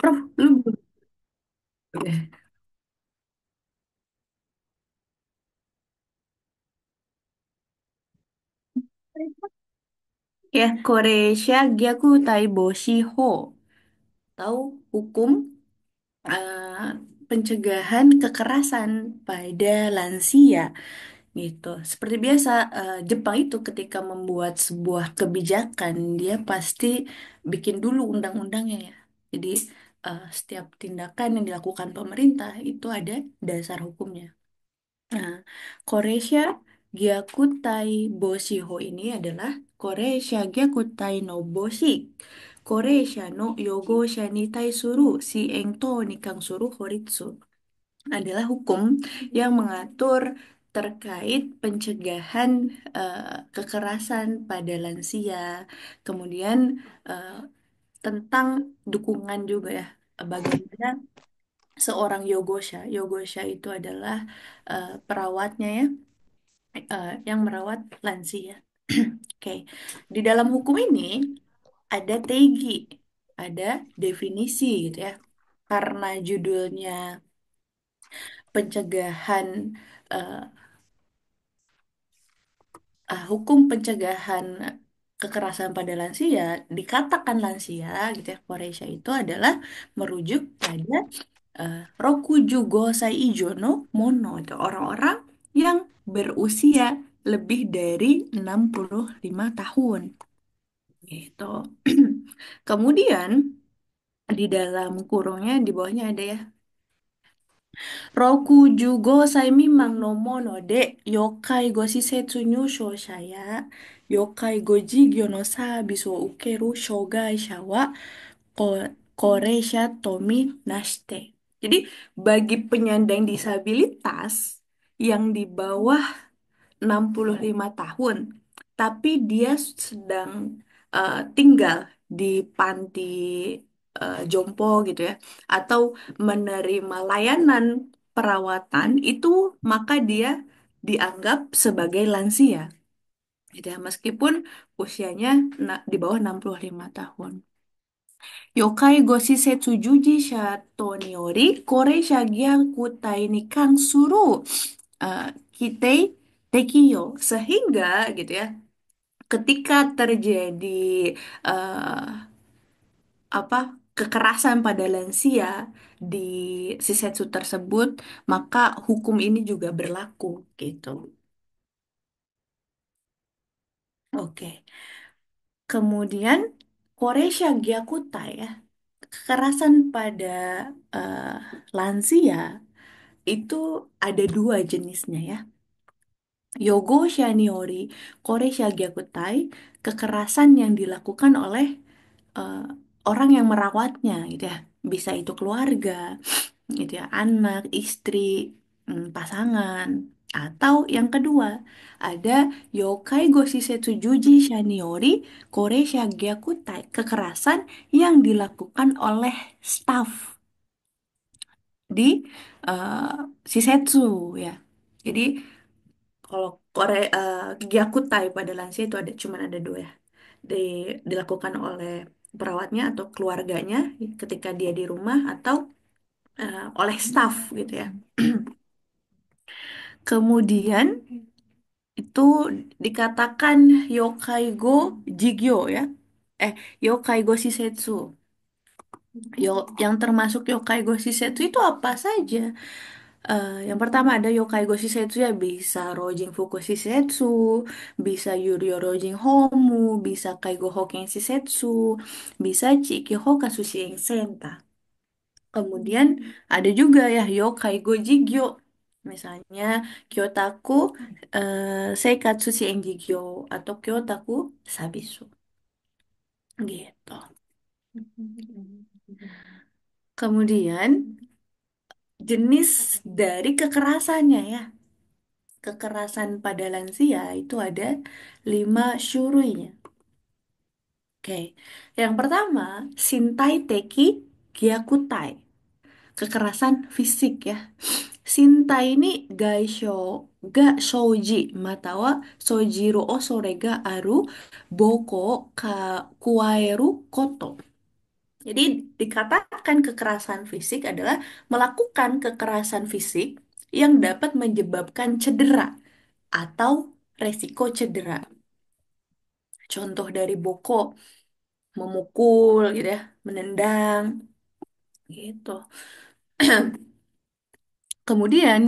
Prof, lu belum deh. Ya, Koresha Gyaku Taibo Shiho. Tahu hukum eh, pencegahan kekerasan pada lansia gitu. Seperti biasa, Jepang itu ketika membuat sebuah kebijakan, dia pasti bikin dulu undang-undangnya ya. Jadi setiap tindakan yang dilakukan pemerintah itu ada dasar hukumnya. Nah, Koresha Gyakutai Boshiho ini adalah Koresha Gyakutai no Boshi. Koresha no Yogosha ni Taisuru si Engto ni Kangsuru Horitsu adalah hukum yang mengatur terkait pencegahan kekerasan pada lansia, kemudian eh, tentang dukungan juga ya, bagaimana seorang Yogosha. Yogosha itu adalah perawatnya ya, yang merawat lansia. Oke, di dalam hukum ini ada teigi, ada definisi gitu ya. Karena judulnya pencegahan eh, hukum pencegahan kekerasan pada lansia, dikatakan lansia gitu ya, Korea itu adalah merujuk pada Rokuju Gosai Ijo no Mono, itu orang-orang yang berusia lebih dari 65 tahun gitu. Kemudian di dalam kurungnya di bawahnya ada ya. Rokuju Gosai Mimang no Mono de Yokai go Shisetsu Nyusho Shaya Yokai go Jigyo no Service wo Ukeru Shogaisha wa Koresha Tomi Nashite. Jadi bagi penyandang disabilitas yang di bawah 65 tahun, tapi dia sedang tinggal di panti jompo gitu ya, atau menerima layanan perawatan itu, maka dia dianggap sebagai lansia gitu ya, meskipun usianya di bawah 65 tahun. Yokai goshi setsujuji shato ni yori koreisha gyakutai ni kansuru kitei tekiyo, sehingga gitu ya, ketika terjadi eh, apa kekerasan pada lansia di sisetsu tersebut, maka hukum ini juga berlaku gitu. Oke. Kemudian Koresha Gyakutai ya, kekerasan pada eh, lansia itu ada dua jenisnya ya. Yogo Shaniori, Koresha Gyakutai, kekerasan yang dilakukan oleh eh, orang yang merawatnya gitu ya. Bisa itu keluarga, gitu ya, anak, istri, pasangan. Atau yang kedua, ada Yokai Goshisetsu Juji Shaniori, Koresha Gyakutai, kekerasan yang dilakukan oleh staf di eh, Shisetsu ya. Jadi kalau Gyakutai pada lansia itu ada cuman ada dua ya. Dilakukan oleh perawatnya atau keluarganya ketika dia di rumah, atau oleh staf gitu ya. Kemudian itu dikatakan yokai go jigyo ya. Yokai go shisetsu. Yang termasuk yokai go shisetsu itu apa saja? Yang pertama ada yokai go shisetsu ya, bisa Rojin Fuku shisetsu, bisa Yuryo Rojin Homu, bisa Kaigo Hoken shisetsu, bisa Chiki Hoka Sushien Senta. Kemudian ada juga ya yokai go jigyo. Misalnya Kyotaku Seikatsu Enjigyo atau Kyotaku Sabisu gitu. Kemudian jenis dari kekerasannya ya. Kekerasan pada lansia itu ada 5 syuruinya. Oke, yang pertama Shintai Teki Gyakutai, kekerasan fisik ya. Shintai ini gaisho ga shoji matawa sojiru o sore ga aru boko ka kuaeru koto. Jadi dikatakan kekerasan fisik adalah melakukan kekerasan fisik yang dapat menyebabkan cedera atau resiko cedera. Contoh dari Boko, memukul gitu ya, menendang gitu. Kemudian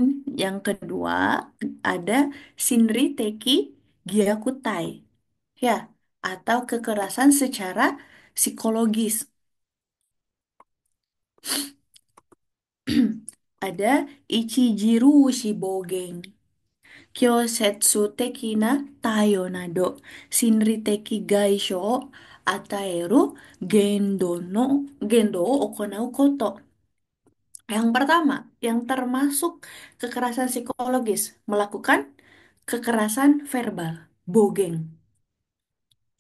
yang kedua ada Shinri Teki Gyakutai ya, atau kekerasan secara psikologis. Ada Ichijiru Shibogeng, Kyosetsu Teki na Tayo nado, Shinri Teki Gaisho, Ataeru Gendo o Okonau Koto. Yang pertama, yang termasuk kekerasan psikologis, melakukan kekerasan verbal, bogeng,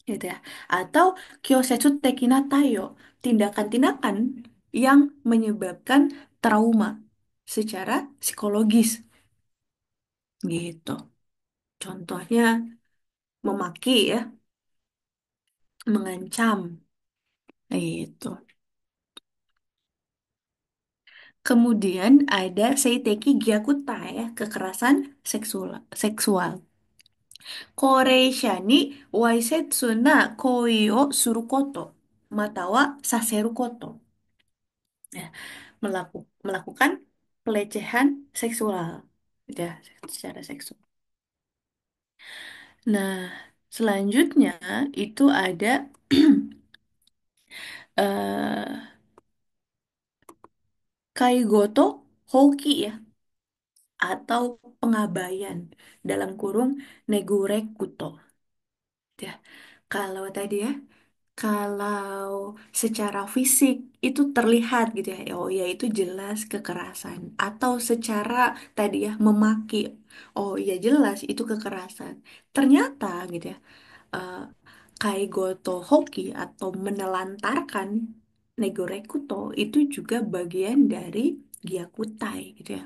gitu ya. Atau kyosetsu tekina tayo, tindakan-tindakan yang menyebabkan trauma secara psikologis, gitu. Contohnya memaki ya, mengancam, gitu. Kemudian ada seiteki gyakuta ya, kekerasan seksual. Koreisha ni waisetsu na koi o suru koto, matawa saseru koto. Ya, melakukan pelecehan seksual. Ya, secara seksual. Nah, selanjutnya itu ada eh kaigoto hoki ya, atau pengabaian dalam kurung negurekuto. Ya, kalau tadi ya, kalau secara fisik itu terlihat gitu ya, oh ya itu jelas kekerasan. Atau secara tadi ya memaki, oh ya jelas itu kekerasan. Ternyata gitu ya, eh, kaigoto hoki atau menelantarkan negorekuto itu juga bagian dari gyakutai gitu ya.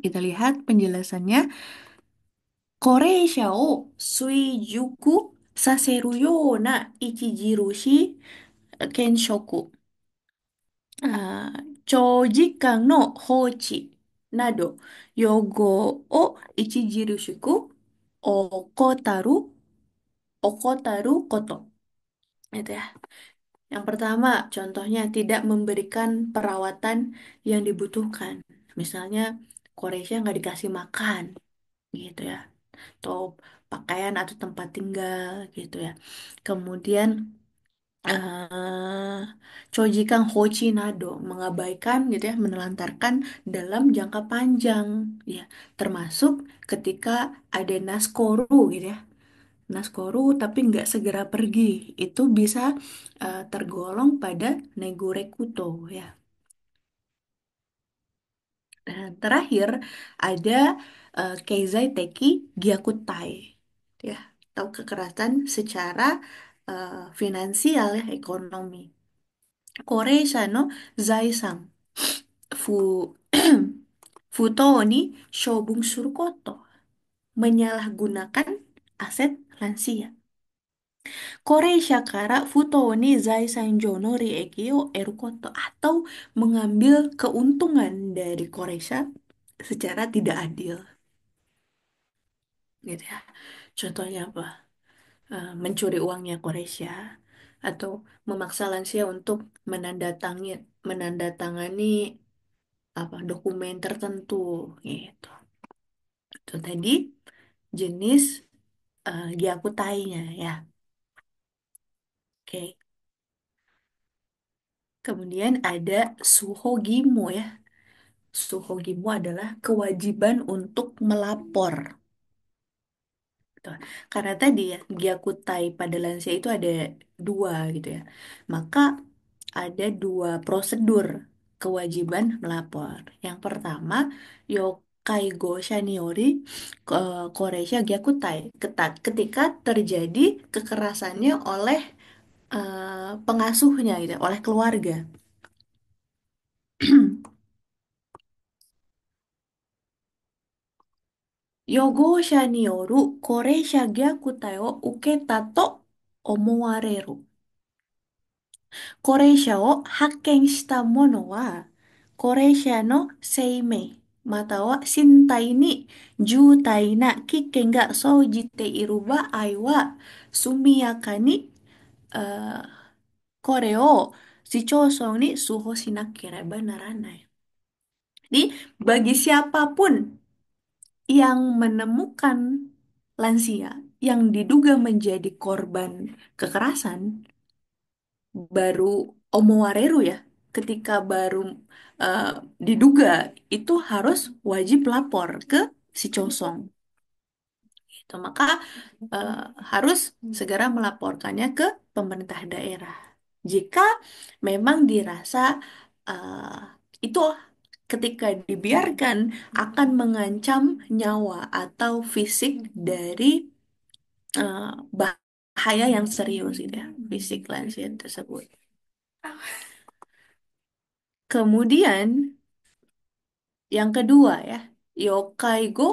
Kita lihat penjelasannya. Koreisha o suijuku saseru yo na ichijirushi kenshoku. 長時間の放置など、予後を著しく怠る、怠ること。Itu ya. Yang pertama, contohnya tidak memberikan perawatan yang dibutuhkan. Misalnya, Korea nggak dikasih makan, gitu ya. Atau pakaian atau tempat tinggal, gitu ya. Kemudian, Chojikan Hochi Nado mengabaikan gitu ya, menelantarkan dalam jangka panjang ya, termasuk ketika ada naskoru gitu ya, naskoru tapi nggak segera pergi, itu bisa tergolong pada negorekuto ya. Dan terakhir ada Keizai Teki Gyakutai ya, atau kekerasan secara finansial ya, ekonomi. Koreisha no zaisan, fu, futo ni shobun suru koto, menyalahgunakan aset lansia. Koreisha kara futo ni zaisan jo no rieki o eru koto, atau mengambil keuntungan dari Koreisha secara tidak adil. Gitu ya. Contohnya apa? Mencuri uangnya Koreisha atau memaksa lansia untuk menandatangani apa dokumen tertentu gitu. Itu tadi jenis gyakutainya ya. Oke. Kemudian ada suhogimo ya. Suhogimo adalah kewajiban untuk melapor. Gitu. Karena tadi ya, Gyakutai pada lansia itu ada dua gitu ya. Maka ada dua prosedur kewajiban melapor. Yang pertama, Yokai go Shaniori Koreisha Gyakutai. Ketika terjadi kekerasannya oleh pengasuhnya gitu, oleh keluarga. Yogosha ni yoru Koreisha Gyakutai o uketa to omowareru. Koreisha o hakken shita mono wa, Koreisha no seimei, mata wa shintai ni jutai na kikken ga soujite iru baai wa, sumiyaka ni eh, kore o shichousou ni suho shinakereba naranai. Jadi, bagi siapapun yang menemukan lansia yang diduga menjadi korban kekerasan, baru omowareru ya, ketika baru eh, diduga itu harus wajib lapor ke si Chosong. Gitu. Maka eh, harus segera melaporkannya ke pemerintah daerah. Jika memang dirasa eh, itu ketika dibiarkan akan mengancam nyawa atau fisik dari eh, bahaya yang serius gitu ya, fisik lansia tersebut. Kemudian yang kedua ya, yokai go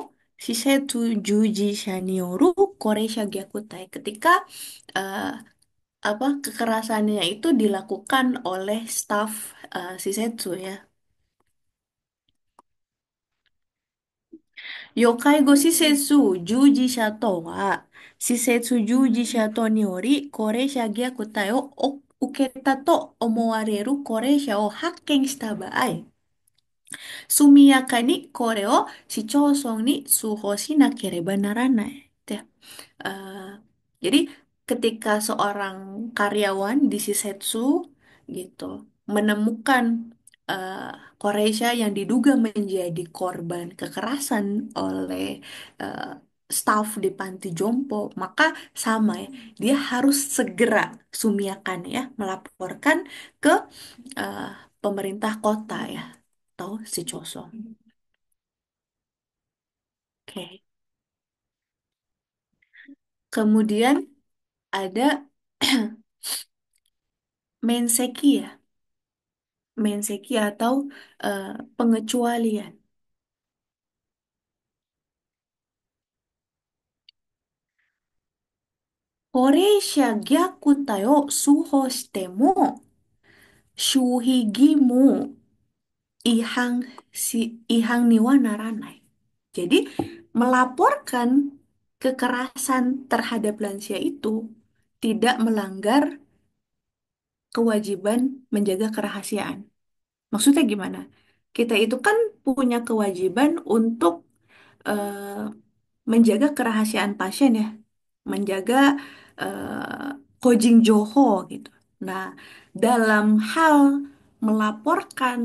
shisetu jujisha ni yoru koreisha gyakutai. Ketika eh, apa kekerasannya itu dilakukan oleh staf shisetsu ya. Yokai go shisetsu jujisha to wa shisetsu jujisha to ni yori koreisha gyakutai o uketa to omowareru koreisha o hakken shita baai. Sumiyaka ni kore o shichousou ni suho shinakereba naranai. Gitu ya. Eh, jadi ketika seorang karyawan di Shisetsu gitu menemukan eh, Koreisha yang diduga menjadi korban kekerasan oleh eh, staf di panti jompo, maka sama ya, dia harus segera sumiakan ya melaporkan ke eh, pemerintah kota ya atau si Choso. Oke. Kemudian ada menseki ya, menseki atau eh, pengecualian. Koreisha gyaku tayo suho shite mo shuhi gimu ihang ihang ni wa naranai. Jadi melaporkan kekerasan terhadap lansia itu tidak melanggar kewajiban menjaga kerahasiaan. Maksudnya gimana? Kita itu kan punya kewajiban untuk eh, menjaga kerahasiaan pasien ya, menjaga Kojing Joho gitu. Nah, dalam hal melaporkan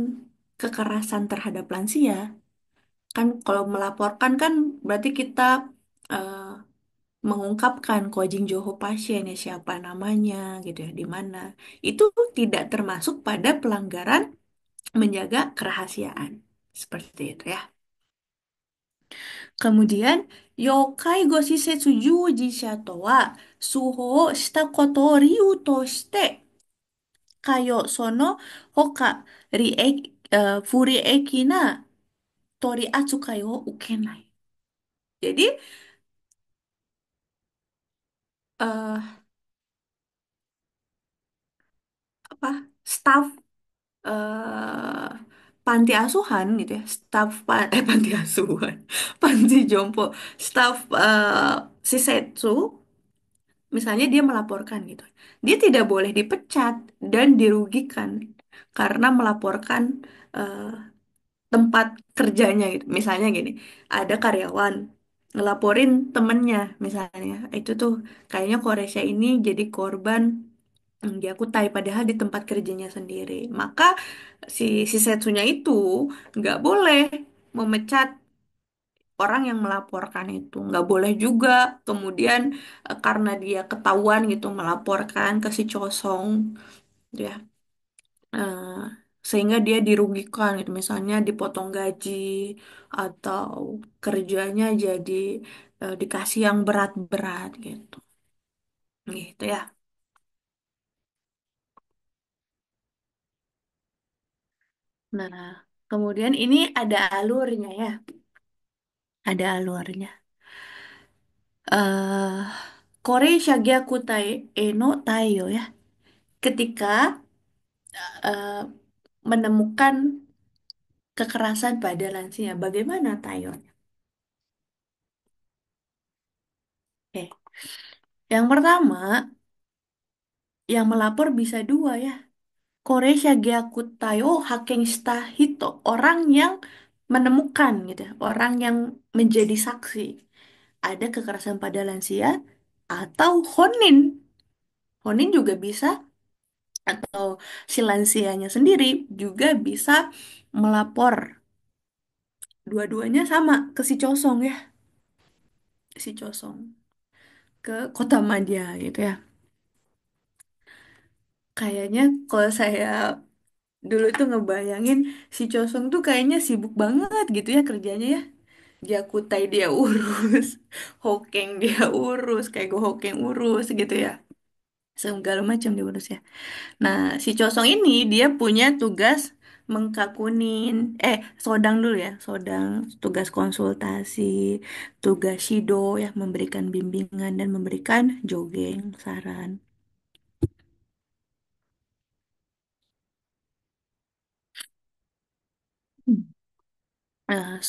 kekerasan terhadap lansia, kan kalau melaporkan kan berarti kita eh, mengungkapkan Kojing Joho pasien ya siapa namanya gitu ya, di mana. Itu tidak termasuk pada pelanggaran menjaga kerahasiaan. Seperti itu ya. Kemudian, yokai go shisetsu jujisha to wa suho o shita koto o ryu to shite kayo sono hoka furi eki na tori atsukai o ukenai. Jadi, eh apa staf eh panti asuhan gitu ya, staf panti asuhan, panti jompo, staf Shisetsu. Misalnya dia melaporkan gitu. Dia tidak boleh dipecat dan dirugikan karena melaporkan eh, tempat kerjanya gitu. Misalnya gini, ada karyawan ngelaporin temennya misalnya, itu tuh kayaknya Koresha ini jadi korban dia kutai padahal di tempat kerjanya sendiri. Maka si Setsunya itu nggak boleh memecat orang yang melaporkan itu nggak boleh juga kemudian karena dia ketahuan gitu melaporkan ke si Chosong gitu ya eh, sehingga dia dirugikan gitu misalnya dipotong gaji atau kerjanya jadi dikasih yang berat-berat gitu gitu ya. Nah, kemudian ini ada alurnya ya, ada alurnya. eh Kore Shageaku Tai no Taiyo ya. Ketika eh, menemukan kekerasan pada lansia. Bagaimana, Tayon? Oke. Yang pertama, yang melapor bisa dua ya. Koresha Gyakutayo Hakengshita Hito. Orang yang menemukan gitu ya. Orang yang menjadi saksi. Ada kekerasan pada lansia atau Honin. Honin juga bisa atau si lansianya sendiri juga bisa melapor. Dua-duanya sama ke si Cosong ya. Si Cosong ke Kota Madya gitu ya. Kayaknya kalau saya dulu tuh ngebayangin si Chosong tuh kayaknya sibuk banget gitu ya kerjanya ya. Jakutai dia urus, Hokeng dia urus, kayak Go Hokeng urus gitu ya. Segala macam diurus ya. Nah, si Chosong ini dia punya tugas mengkakunin, Sodang dulu ya, Sodang, tugas konsultasi, tugas Shido ya, memberikan bimbingan dan memberikan jogeng, saran.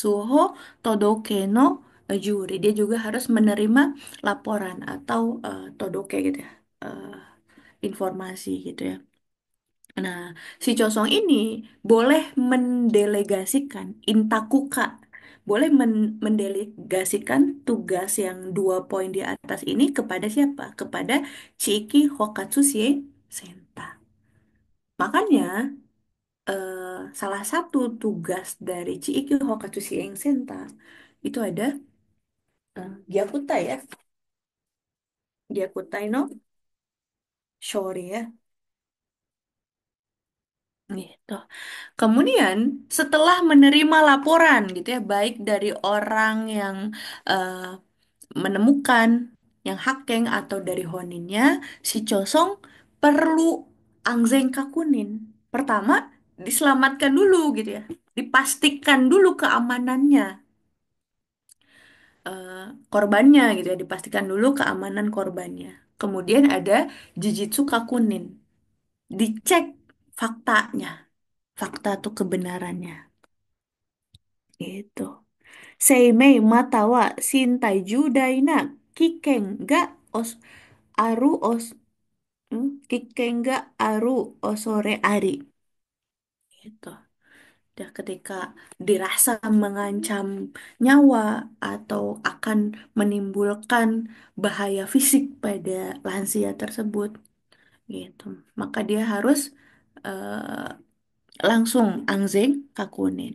Suho Todoke no Juri. Dia juga harus menerima laporan atau Todoke gitu ya. eh, Informasi gitu ya. Nah, si Chosong ini boleh mendelegasikan intakuka. Boleh mendelegasikan tugas yang 2 poin di atas ini kepada siapa? Kepada Chiki Hokatsusie Senta. Makanya salah satu tugas dari Chiki Hokatsusie Senta itu ada Gyakutai ya, Gyakutai no Shori ya, gitu. Kemudian setelah menerima laporan gitu ya, baik dari orang yang eh, menemukan yang hakeng atau dari honinnya, si Chosong perlu angzeng kakunin. Pertama, diselamatkan dulu gitu ya, dipastikan dulu keamanannya eh, korbannya gitu ya, dipastikan dulu keamanan korbannya. Kemudian ada Jujitsu Kakunin. Dicek faktanya, fakta atau kebenarannya gitu. Seimei matawa shintaiju daina kiken ga os aru os kiken ga aru osore ari gitu. Ya, ketika dirasa mengancam nyawa atau akan menimbulkan bahaya fisik pada lansia tersebut gitu, maka dia harus eh, langsung angzeng kakunin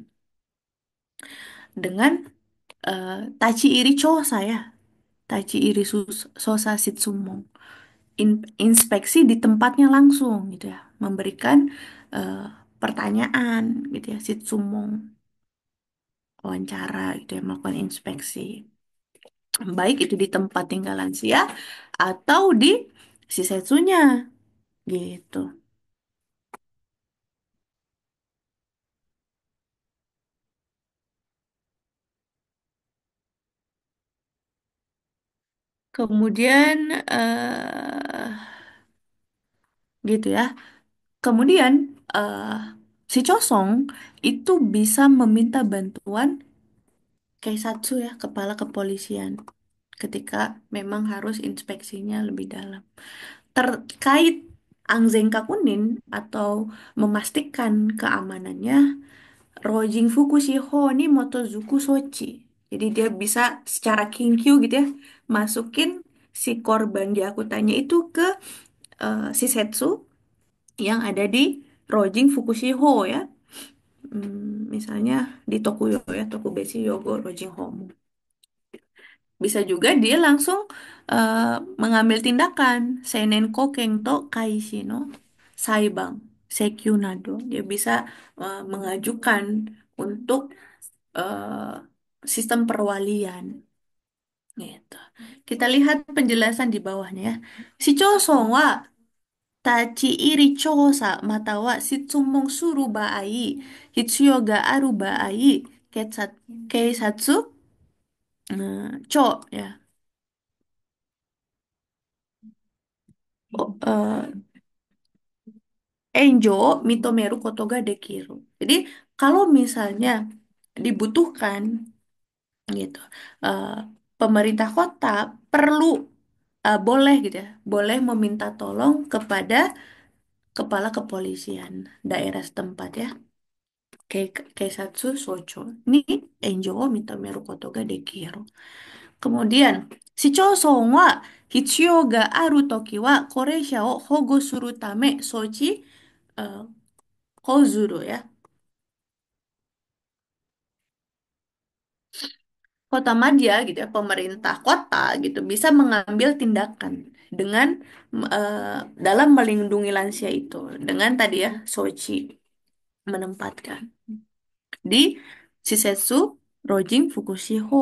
dengan tachi iri chosa ya, tachi iri sosa sitsumong. Inspeksi di tempatnya langsung gitu ya, memberikan eh, pertanyaan gitu ya, sitsumong, wawancara gitu ya, melakukan inspeksi baik itu di tempat tinggal lansia atau di sisetsunya gitu. Kemudian gitu ya. Kemudian eh si Chosong itu bisa meminta bantuan Keisatsu ya, kepala kepolisian, ketika memang harus inspeksinya lebih dalam. Terkait Angzenka Kunin atau memastikan keamanannya, Rojing Fukushiho ni Motozuku Sochi. Jadi dia bisa secara kinkyu gitu ya, masukin si korban di akutannya itu ke si Setsu yang ada di Rojing Fukushiho ya. Misalnya di Tokuyo ya, Tokubeshi Yogo Rojing Homu. Bisa juga dia langsung eh, mengambil tindakan Seinen Kokeng to Kaishi no Saibang Seikyu nado. Dia bisa mengajukan untuk eh, sistem perwalian gitu. Kita lihat penjelasan di bawahnya ya. Si Chosong wa tachi iri chosa mata wa shitsumon suru baai hitsuyo ga aru baai keisatsu cho ya. Oh, Enjo Mitomeru Kotoga Dekiru. Jadi kalau misalnya dibutuhkan gitu, eh, pemerintah kota perlu boleh gitu ya, boleh meminta tolong kepada kepala kepolisian daerah setempat ya. Keisatsu Socho. Ni Enjo Mitomeru Kotoga Dekiru. Kemudian, Shichouson wa hitsuyou ga aru toki wa koreisha o hogo suru tame sochi eh, kozuru ya. Kota madya gitu ya, pemerintah kota gitu bisa mengambil tindakan dengan eh, dalam melindungi lansia itu dengan tadi ya Sochi menempatkan di Shisetsu Rojing Fukushiho.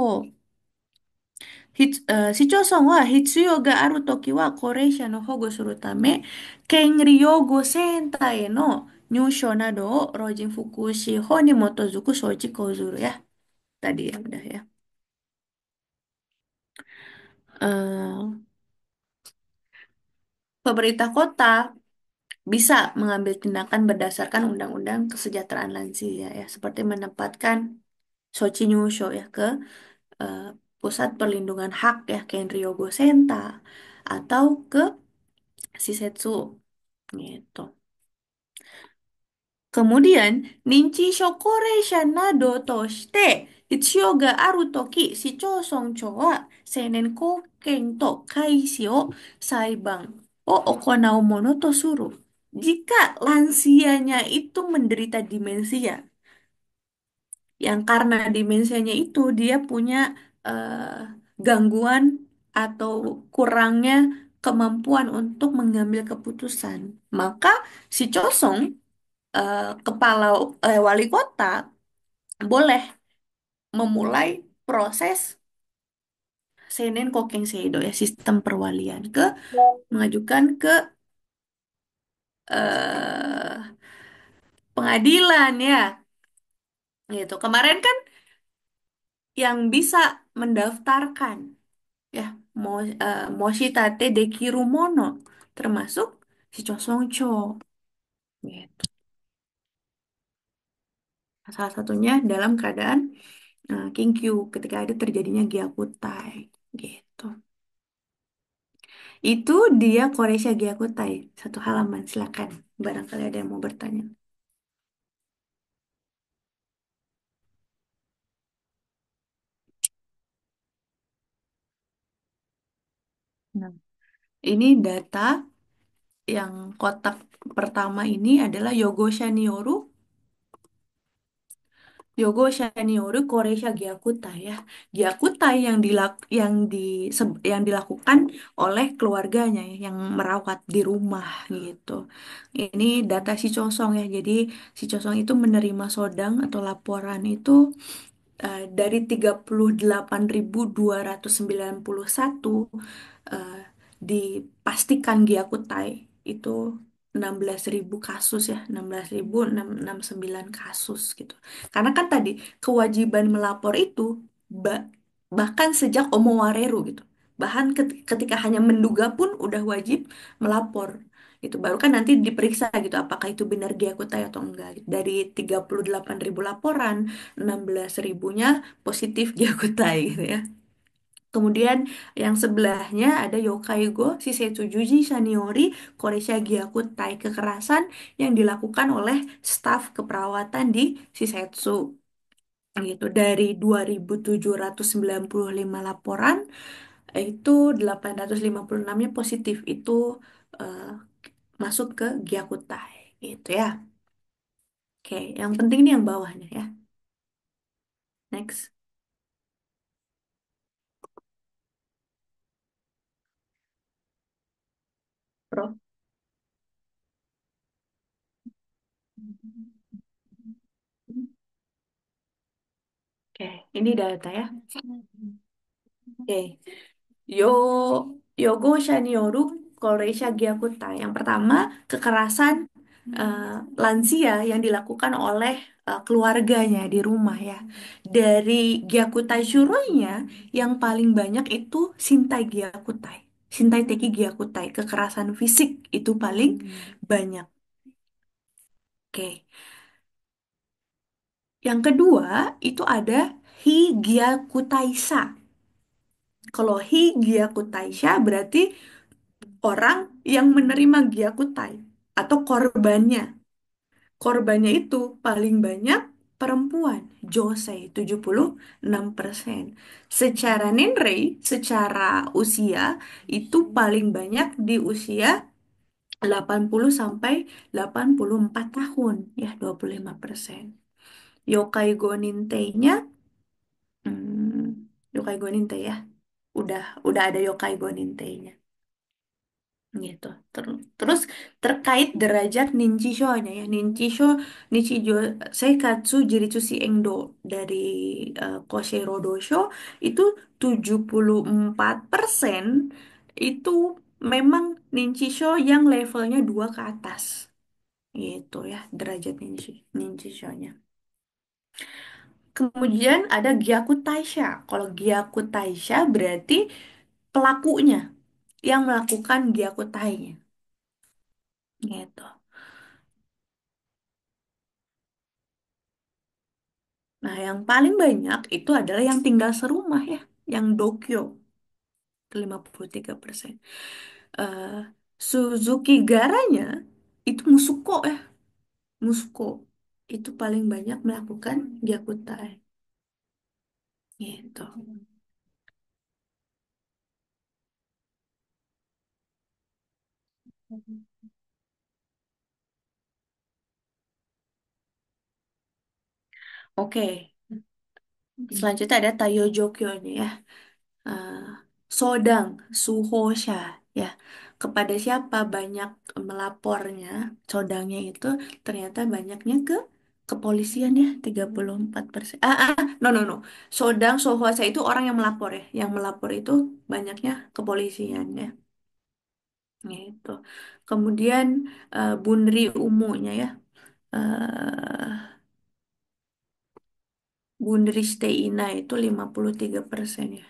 市町村は必要があるときは高齢者の保護するため、県利用護センターへの入所などを老人福祉法に基づく措置講ずるや。Tadi ya udah ya. Eh, Pemerintah kota bisa mengambil tindakan berdasarkan Undang-Undang Kesejahteraan Lansia ya, seperti menempatkan Sochi Nyusho ya ke eh, Pusat Perlindungan Hak ya, Kenryogo Senta atau ke Shisetsu gitu. Kemudian, Ninchi Shokoreisha nado toshite hitsuyou ga aru toki shichouson-chō wa seinen koken to kaisi o saiban o okonau mono to suru. Jika lansianya itu menderita demensia, yang karena demensianya itu dia punya eh, gangguan atau kurangnya kemampuan untuk mengambil keputusan, maka si Chosong kepala wali kota boleh memulai proses Seinen Kokeng Seido ya sistem perwalian ke mengajukan ke eh, pengadilan ya gitu. Kemarin kan yang bisa mendaftarkan ya Moshitate Dekirumono termasuk si Chosongcho gitu. Salah satunya dalam keadaan Kinkyu ketika ada terjadinya Gyakutai gitu. Itu dia Koresha Gyakutai. Satu halaman, silakan. Barangkali ada yang mau bertanya. Nah, ini data yang kotak pertama ini adalah Yogo Shanioru. Yogo Shanioru Koresha Gyakutai ya. Gyakutai yang dilakukan oleh keluarganya ya, yang merawat di rumah gitu. Ini data si Chosong ya. Jadi si Chosong itu menerima sodang atau laporan itu dari 38.291 eh, dipastikan Gyakutai itu 16.000 kasus ya, 16.669 kasus gitu. Karena kan tadi kewajiban melapor itu bahkan sejak Omowareru gitu. Ketika hanya menduga pun udah wajib melapor gitu. Baru kan nanti diperiksa gitu apakah itu benar Gyakutai atau enggak. Dari 38.000 laporan, 16 ribunya positif Gyakutai gitu ya. Kemudian yang sebelahnya ada Yokaigo Shisetsu Juji Saniori Koresha Gyakutai kekerasan yang dilakukan oleh staf keperawatan di Shisetsu gitu. Dari 2.795 laporan itu 856-nya positif itu eh, masuk ke Gyakutai gitu ya. Oke, yang penting ini yang bawahnya ya. Next, Bro. Oke, ini data ya. Oke, Yo Yogo Shanioru Koreisha Gyakutai. Yang pertama, kekerasan eh, lansia yang dilakukan oleh keluarganya di rumah ya. Dari Gyakutai Shuroinya, yang paling banyak itu Shintai Gyakutai. Shintai Teki Gyakutai, kekerasan fisik itu paling banyak. Oke. Yang kedua itu ada Higyakutaisha. Kalau Higyakutaisha berarti orang yang menerima Gyakutai atau korbannya. Korbannya itu paling banyak perempuan, Josei 76%. Secara Nenrei, secara usia itu paling banyak di usia 80 sampai 84 tahun, ya 25%. Yokai Gonintei-nya, Yokai Gonintei ya, udah ada Yokai Gonintei-nya. Gitu. Terus terkait derajat Ninchisho-nya ya, Nichijo Seikatsu Jiritsushi Endo dari Koshiro Dosho itu 74% itu memang Ninchisho yang levelnya 2 ke atas. Gitu ya, derajat Ninchisho-nya. Kemudian ada Gyaku Taisha. Kalau Gyaku Taisha berarti pelakunya yang melakukan Gyakutainya. Gitu. Nah, yang paling banyak itu adalah yang tinggal serumah ya, yang Dokyo, 53%. Eh Suzuki Garanya itu Musuko ya, Musuko. Itu paling banyak melakukan Gyakutai. Gitu. Oke, selanjutnya ada Taiyo Jokyo nih ya. eh, Sodang, Suhosha ya. Kepada siapa banyak melapornya, Sodangnya itu ternyata banyaknya ke kepolisian ya, 34%. No, no, no. Sodang, Sohosha itu orang yang melapor ya. Yang melapor itu banyaknya kepolisian ya. Gitu. Kemudian Bunri Umunya ya. eh Bunri Steina itu 53% ya.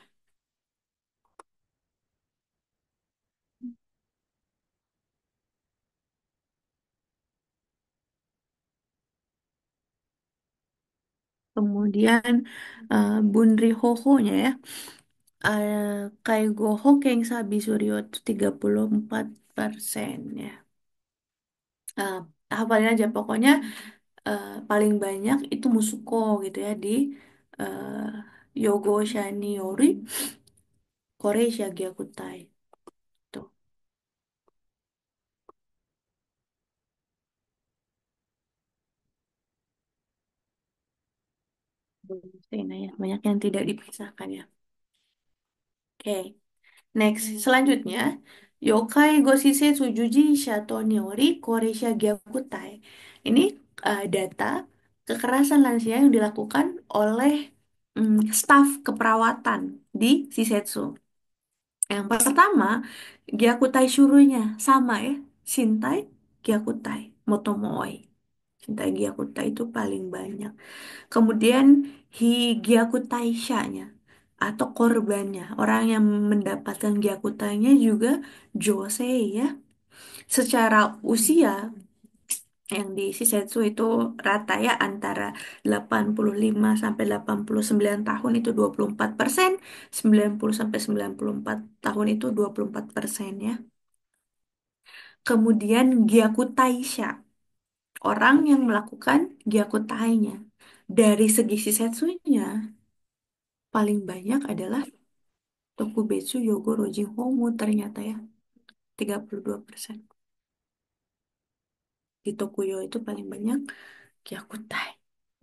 Kemudian Bunri Hoho-nya ya. Kaigo Hokeng Sabi Suryo itu 34% ya. Uh, Hafalin aja pokoknya paling banyak itu Musuko gitu ya di uh, Yogo Shaniori Koreisha Gyakutai tuh. Nah, ya, banyak yang tidak dipisahkan ya. Oke, next. Selanjutnya, Yokai Gosise Tsujuji Shato Niori Koreisha Gyakutai. Ini data kekerasan lansia yang dilakukan oleh staf keperawatan di Shisetsu. Yang pertama, Gyakutai Shurunya sama ya, Shintai Gyakutai Motomooi. Shintai Gyakutai itu paling banyak. Kemudian Higyakutai Sha-nya atau korbannya, orang yang mendapatkan Gyakutainya juga Josei ya. Secara usia yang di Shisetsu itu rata ya antara 85 sampai 89 tahun itu 24%, 90 sampai 94 tahun itu 24% ya. Kemudian Gyakutaisha, orang yang melakukan Gyakutainya. Dari segi Shisetsunya, paling banyak adalah Tokubetsu Yogo Rojing Homu ternyata ya, 32%. Di Tokuyo itu paling banyak Gyakutai.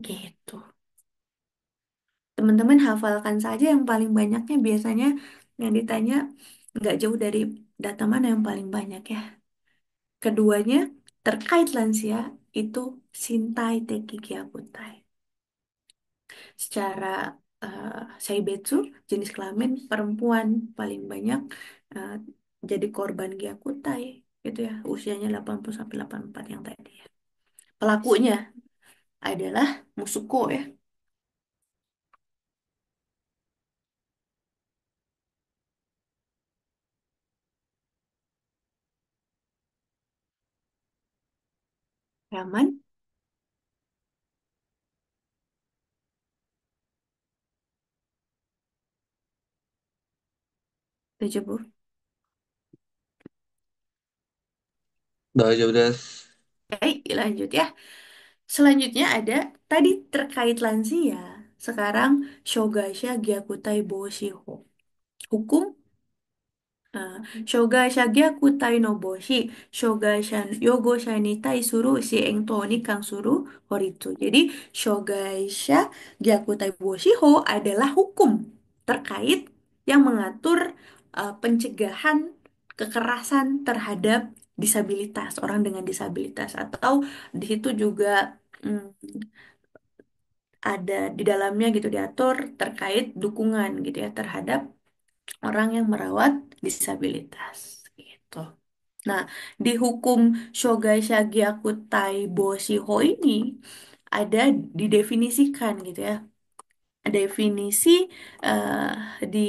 Gitu. Teman-teman hafalkan saja yang paling banyaknya biasanya yang ditanya nggak jauh dari data mana yang paling banyak ya. Keduanya terkait lansia itu Shintai Teki Gyakutai. Secara Seibetsu, jenis kelamin perempuan paling banyak eh, jadi korban Gyakutai gitu ya, usianya 80 sampai 84 yang tadi ya. Pelakunya adalah Musuko ya. Raman. 70. Udah aja udah. Oke, lanjut ya. Selanjutnya ada tadi terkait lansia. Sekarang Shogaisha Gyakutai Boshiho. Hukum Shogaisha Gyakutai no Boshi, Shogaisha Yogosha ni taisuru shiento ni kansuru horitsu. Jadi Shogaisha Gyakutai Boshiho adalah hukum terkait yang mengatur pencegahan kekerasan terhadap disabilitas, orang dengan disabilitas, atau di situ juga ada di dalamnya gitu diatur terkait dukungan gitu ya terhadap orang yang merawat disabilitas gitu. Nah, di hukum Shogai Shagiakutai Boshiho ini ada didefinisikan gitu ya. Definisi di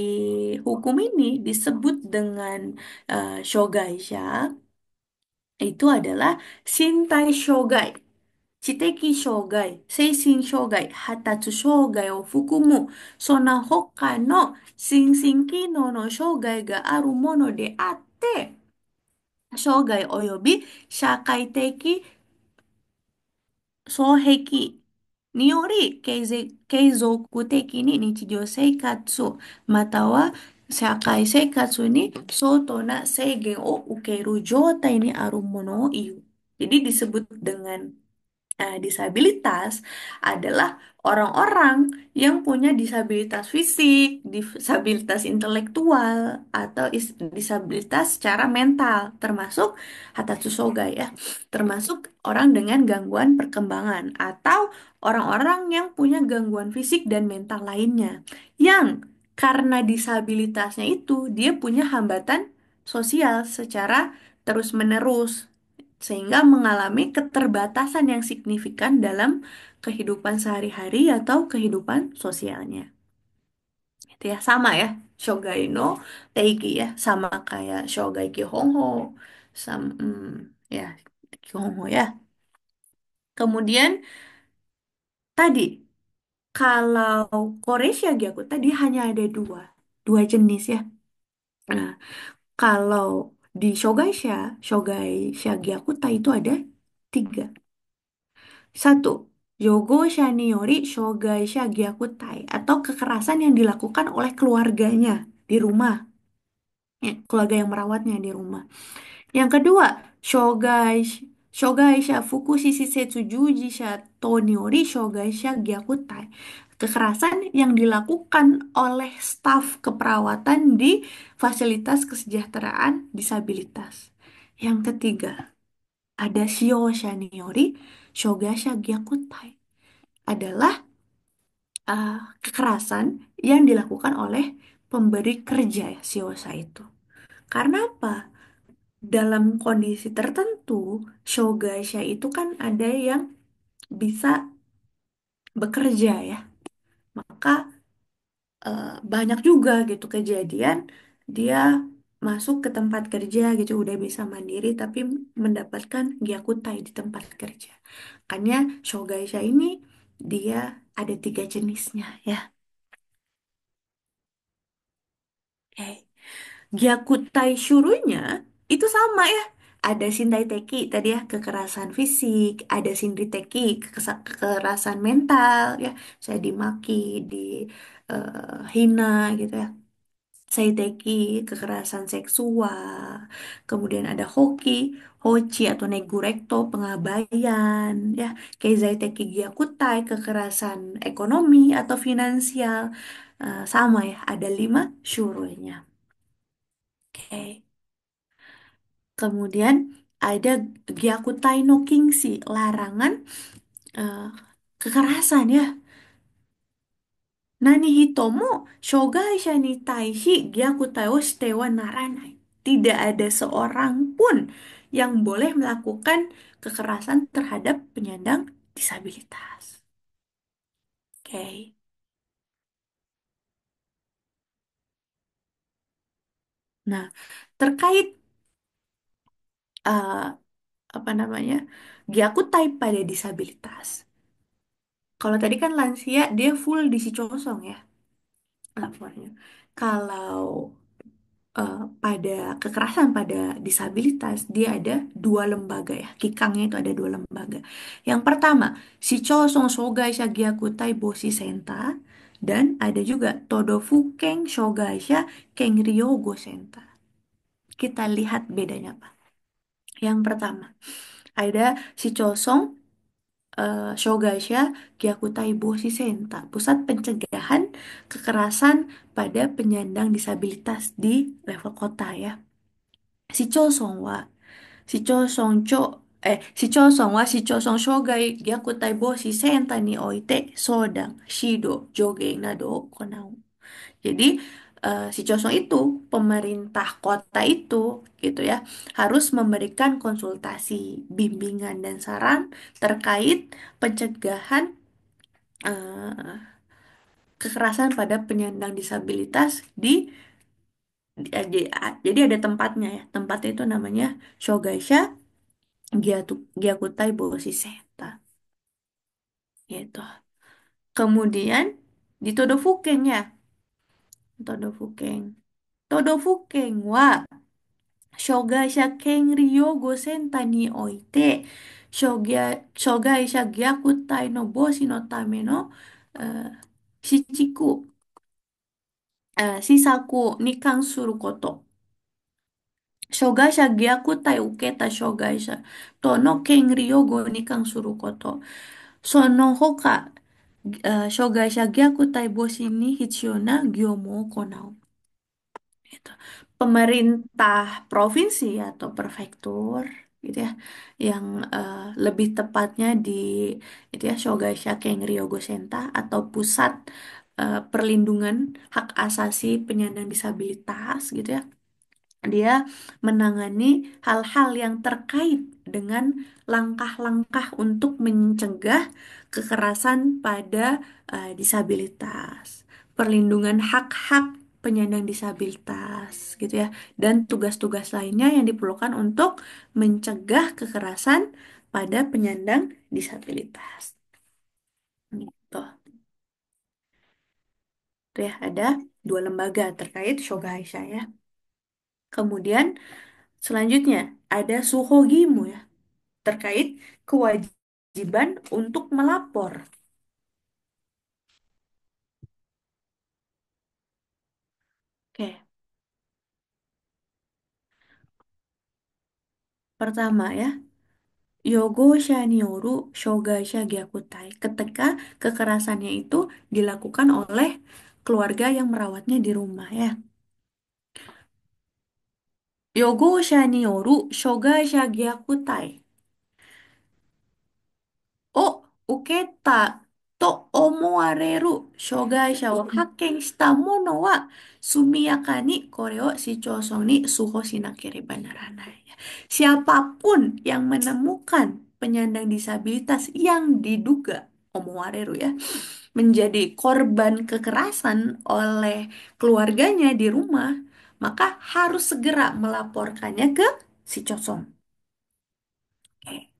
hukum ini disebut dengan Shogaisha itu adalah Shintai Shogai, Chiteki Shogai, Seishin Shogai, Hatatsu Shogai o fukumu, Sona hoka no Shinshin Kino no Shogai ga aru mono de atte, Shogai oyobi Shakai-teki Sohekiにより継続的に日常生活または社会生活に相当な制限を受ける状態にあるものを言う。Jadi disebut dengan disabilitas adalah orang-orang yang punya disabilitas fisik, disabilitas intelektual, atau disabilitas secara mental, termasuk Hatatsusoga ya, termasuk orang dengan gangguan perkembangan atau orang-orang yang punya gangguan fisik dan mental lainnya, yang karena disabilitasnya itu dia punya hambatan sosial secara terus-menerus sehingga mengalami keterbatasan yang signifikan dalam kehidupan sehari-hari atau kehidupan sosialnya. Itu ya sama ya, Shogai no Teiki ya, sama kayak Shogai Kihongo, ya Kihongo ya. Kemudian tadi kalau Koresia Gyaku tadi hanya ada dua jenis ya. Nah, kalau di Shogai Gyakuta itu ada tiga. Satu, Yogosha ni yori shogaisha gyakutai atau kekerasan yang dilakukan oleh keluarganya di rumah, ya, keluarga yang merawatnya di rumah. Yang kedua, shogaisha fukushi setsu jujisha to ni yori shogaisha gyakutai. Kekerasan yang dilakukan oleh staf keperawatan di fasilitas kesejahteraan disabilitas. Yang ketiga, ada shiosha ni yori shogaisha gyakutai adalah uh, kekerasan yang dilakukan oleh pemberi kerja ya, si Osa itu. Karena apa? Dalam kondisi tertentu, Shogaisha itu kan ada yang bisa bekerja ya. Maka banyak juga gitu kejadian dia masuk ke tempat kerja gitu udah bisa mandiri tapi mendapatkan gyakutai di tempat kerja. Makanya Shogaisha ini dia ada tiga jenisnya ya. Oke. Gyakutai Shurunya itu sama ya. Ada Shindaiteki tadi ya, kekerasan fisik, ada Shinditeki, kekerasan mental ya, saya dimaki, dihina gitu ya. Saiteki, kekerasan seksual, kemudian ada Hochi atau Negurekto, pengabaian ya. Keizaiteki Gyakutai, kekerasan ekonomi atau finansial. Sama ya, ada 5 syuruhnya. Oke. Kemudian ada Gyakutai no Kingshi, larangan eh, kekerasan ya. Nani hitomo shogaisha ni taishi gyakutai o shite wa naranai. Tidak ada seorang pun yang boleh melakukan kekerasan terhadap penyandang disabilitas. Oke. Nah, terkait eh, apa namanya? Gyakutai pada disabilitas. Kalau tadi kan lansia dia full diisi kosong ya lapornya. Kalau pada kekerasan pada disabilitas, dia ada dua lembaga ya. Kikangnya itu ada dua lembaga. Yang pertama, Shichouson Shogaisha Gyakutai Boshi Senta, dan ada juga Todofuken Shogaisha Kenryogo Senta. Kita lihat bedanya apa. Yang pertama, ada Shichouson Shogaisha Gyakutai Boshi Senta, pusat pencegahan kekerasan pada penyandang disabilitas di level kota ya. 市町村は障害虐待防止センターにおいて相談、指導、助言などを行う。Jadi si Chosong itu, pemerintah kota itu, gitu ya, harus memberikan konsultasi, bimbingan dan saran terkait pencegahan eh, kekerasan pada penyandang disabilitas jadi ada tempatnya ya. Tempatnya itu namanya Shogaisha Gyakutai Boshi Seta, gitu. Kemudian di Todofuken ya, Todofuken. Todofuken wa Shogaisha Kenryo Gosenta ni oite Shogaisha Gyakutai no Boshi no tame no eh, Shichiku, Shisaku ni kansuru koto. Shogaisha Gyakutai uketa Shogaisha to no Kenryo go ni kansuru koto. その他、障害者虐待防止に必要な業務を行う。Gitu. Pemerintah provinsi atau prefektur gitu ya, yang lebih tepatnya di itu ya Shogaisha Kenryogo Senta atau pusat perlindungan hak asasi penyandang disabilitas gitu ya. Dia menangani hal-hal yang terkait dengan langkah-langkah untuk mencegah kekerasan pada disabilitas, perlindungan hak-hak penyandang disabilitas, gitu ya, dan tugas-tugas lainnya yang diperlukan untuk mencegah kekerasan pada penyandang disabilitas. Gitu. Itu ya, ada dua lembaga terkait Shogaisha ya. Kemudian selanjutnya ada Suhogimu ya, terkait kewajiban untuk melapor. Oke, pertama ya, Yogosha ni yoru shogaisha gyakutai. Ketika kekerasannya itu dilakukan oleh keluarga yang merawatnya di rumah ya. Yogosha ni yoru shogaisha gyakutai を受けたと思われる障害者を発見した者は速やかにこれを市町村に通報しなければならない. Siapapun yang menemukan penyandang disabilitas yang diduga omowareru ya menjadi korban kekerasan oleh keluarganya di rumah, maka harus segera melaporkannya ke si Cosong. Oke.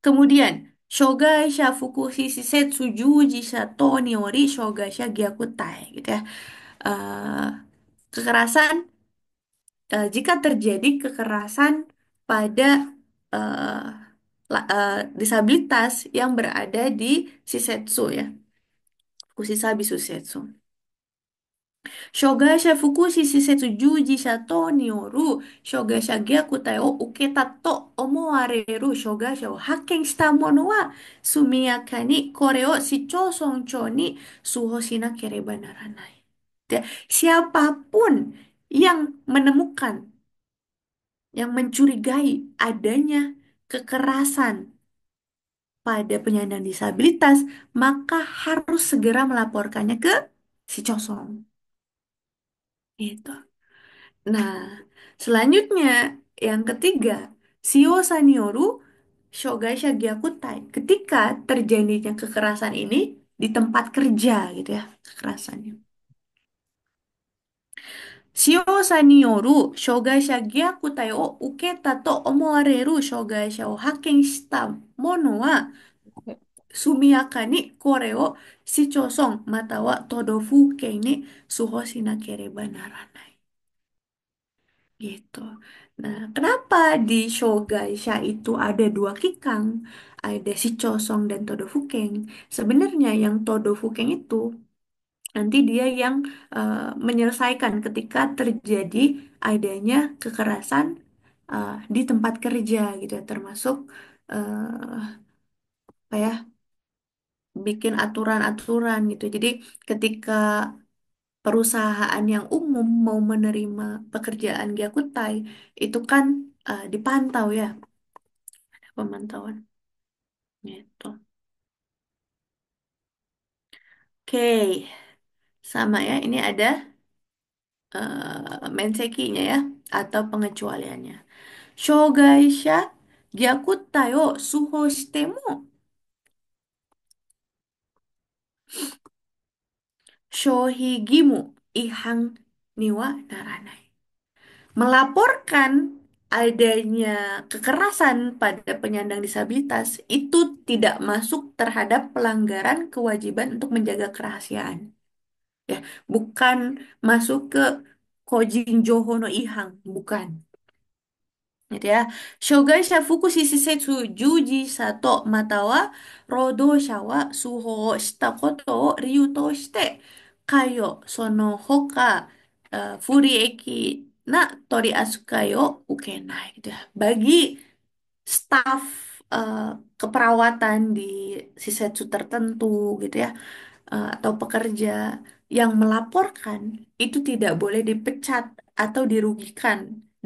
Kemudian, Shogaisha Fukushi Shisetsu Juji Sato Niori Shogaisha Gyakutai gitu ya. Eh, kekerasan jika terjadi kekerasan pada eh, disabilitas yang berada di Shisetsu ya. Fukushisa Bisusetsu. Shogaisha Fukushi Shisetsu Juji Sato ni yoru Shogaisha Gyakutai o uketa to omowareru Shogaisha o hakken shita mono wa sumiyaka ni kore o shichouson ni suho shinakereba naranai. Siapapun yang menemukan, yang mencurigai adanya kekerasan pada penyandang disabilitas, maka harus segera melaporkannya ke si Chosong. Gitu. Nah, selanjutnya yang ketiga, Shio Sanioru Shogaisha Gyakutai. Ketika terjadinya kekerasan ini di tempat kerja gitu ya, kekerasannya. Shio Sanioru Shogaisha Gyakutai o uketa to omowareru Shogaisha o hakken shita mono wa sumiyaka ni kore o shichosong matawa todofuken ni suho shinakereba naranai. Gitu. Nah, kenapa di Shogaisha itu ada dua kikang, ada shichosong dan todofuken? Sebenarnya yang todofuken itu nanti dia yang menyelesaikan ketika terjadi adanya kekerasan di tempat kerja gitu ya, termasuk apa ya, bikin aturan-aturan gitu. Jadi ketika perusahaan yang umum mau menerima pekerjaan Gyakutai itu kan dipantau ya, pemantauan gitu. Oke, sama ya. Ini ada mensekinya ya atau pengecualiannya. Shogaisha Gyakutai o suho shite mo shohi gimu ihang ni wa naranai. Melaporkan adanya kekerasan pada penyandang disabilitas itu tidak masuk terhadap pelanggaran kewajiban untuk menjaga kerahasiaan. Ya, bukan masuk ke Kojin Joho no Ihang, bukan. Gitu ya. Shogai fuku shisetsu juji sato matawa rodosha wa suho shita koto o ryu to shite kayo sono hoka furieki na tori asukai o ukenai gitu ya. Bagi staf eh, keperawatan di shisetsu tertentu gitu ya, atau pekerja yang melaporkan itu tidak boleh dipecat atau dirugikan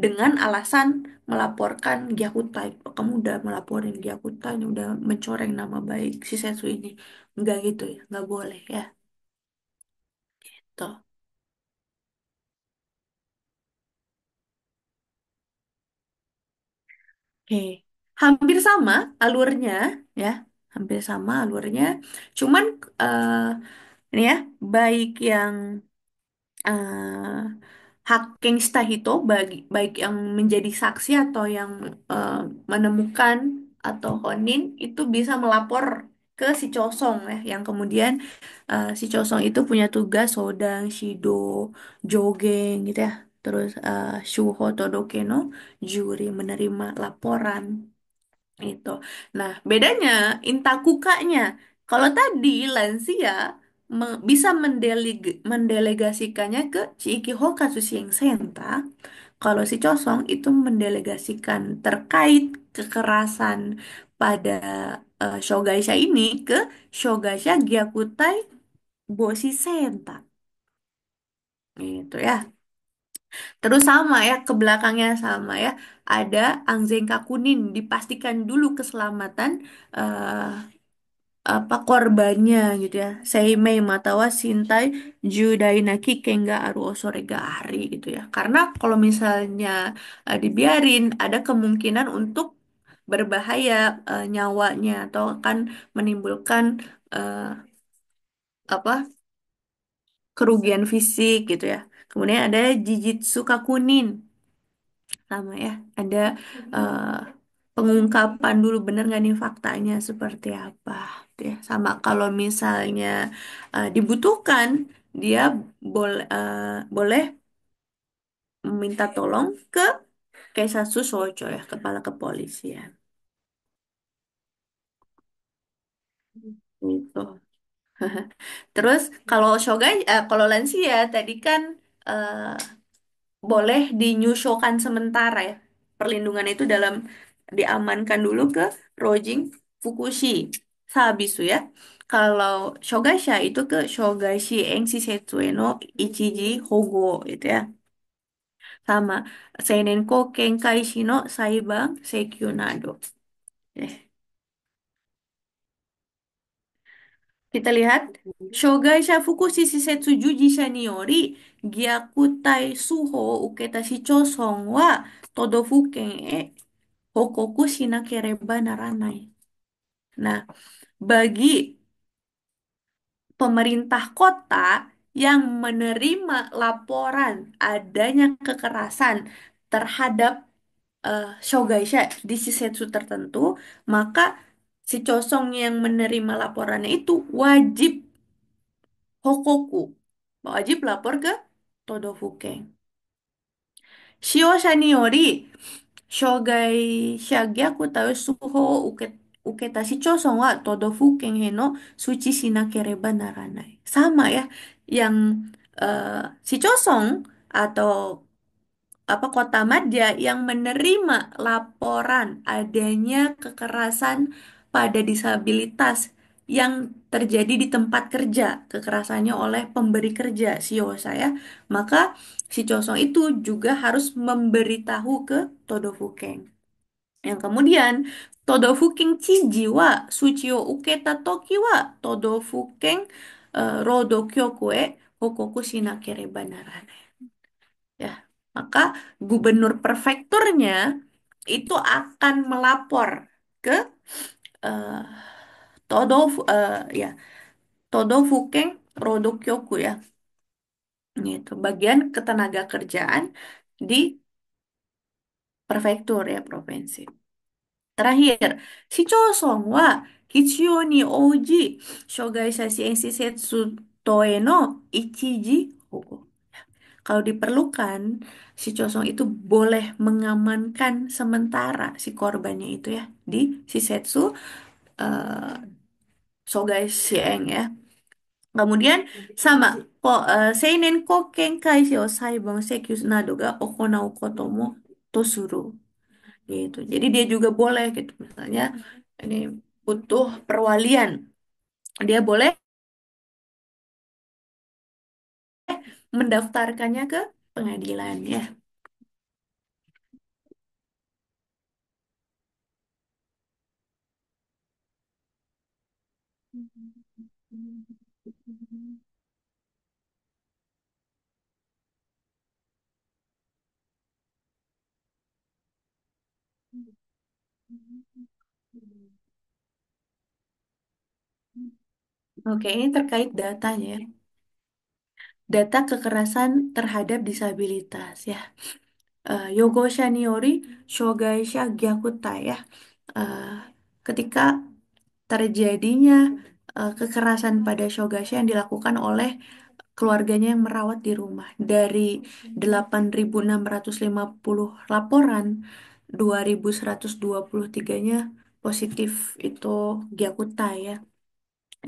dengan alasan melaporkan Gyakutai. "Oh, kamu udah melaporin Gyakutai, ini udah mencoreng nama baik si Setsu ini." Enggak gitu ya, nggak boleh ya. Tuh. Oke, hampir sama alurnya ya, hampir sama alurnya. Cuman eh, ini ya, baik yang Haking Stahito baik yang menjadi saksi atau yang eh, menemukan atau Honin itu bisa melapor ke si Chosong ya, yang kemudian si Chosong itu punya tugas Sodang, Shido, Jogeng gitu ya. Terus Shuho Todoke no juri menerima laporan itu. Nah, bedanya intakukanya. Kalau tadi lansia bisa mendelegasikannya ke Chiikiho Katsushien Senta. Kalau si Chosong itu mendelegasikan terkait kekerasan pada Shogaisha ini ke Shogaisha Gyakutai Boshi Senta. Gitu ya. Terus sama ya, ke belakangnya sama ya. Ada Anzen Kakunin, dipastikan dulu keselamatan eh, apa korbannya gitu ya. Seimei matawa Shintai Judai Naki Kenga Aru Osore ga Ari gitu ya. Karena kalau misalnya dibiarin ada kemungkinan untuk berbahaya nyawanya atau akan menimbulkan eh, apa kerugian fisik gitu ya. Kemudian ada Jijitsu Kakunin sama ya. Ada eh, pengungkapan dulu bener nggak nih faktanya seperti apa gitu ya. Sama kalau misalnya dibutuhkan dia boleh meminta tolong ke Keisatsu Sojo ya, kepala kepolisian. Gitu. Terus kalau Shogai, kalau lansia tadi kan eh, boleh dinyusulkan sementara ya. Perlindungan itu dalam diamankan dulu ke Rojing Fukushi Sabisu ya. Kalau Shogasha itu ke Shogashi Engshi Setsue no Ichiji Hogo itu ya. Sama Seinenko Kenkaishi no Saibang Seikyo Nado. Eh, kita lihat Shogaisha Fukushi Shisetsu Juji Shaniori Gyakutai Suho Uketa Shichosong wa Todofuken e Hokoku shinakereba naranai. Nah, bagi pemerintah kota yang menerima laporan adanya kekerasan terhadap shogaisha di shisetsu tertentu, maka Si Chosong yang menerima laporannya itu wajib Hokoku. Wajib lapor ke Todofuken. Shio ni yori shogai shaegyaku tae suho o uketa shichouson wa Todofuken he no suchi shinakereba naranai. Sama ya, yang shichouson atau apa kota madya yang menerima laporan adanya kekerasan pada disabilitas yang terjadi di tempat kerja, kekerasannya oleh pemberi kerja, CEO saya, maka si Chosong itu juga harus memberitahu ke Todofuken. Yang kemudian Todofuken Chiji wa Suchi o uketa toki wa Todofuken Rodo Kyoku e Hokoku shinakereba naranai. Ya, maka gubernur prefekturnya itu akan melapor ke eh, ya Todofuken Rodokyoku ya, itu bagian ketenaga kerjaan di prefektur ya provinsi. Terakhir, si Chosong wa Hichio ni Ouji Shogai Shashi Setsu Toe no Ichiji Hogo. Kalau diperlukan, si Chosong itu boleh mengamankan sementara si korbannya itu ya di Shisetsu eh Sogai Shieng ya. Kemudian sama kok seinen koken kaisi o saibon sekiu nado ga okonau koto mo tosuru gitu. Jadi dia juga boleh gitu misalnya ini butuh perwalian. Dia boleh mendaftarkannya ke pengadilan ya. Oke, ini terkait datanya ya. Data kekerasan terhadap disabilitas ya. Yogosha ni yori shogaisha gyakuta ya. Eh, ketika terjadinya kekerasan pada shogaisha yang dilakukan oleh keluarganya yang merawat di rumah. Dari 8.650 laporan, 2.123-nya positif itu gyakutai ya.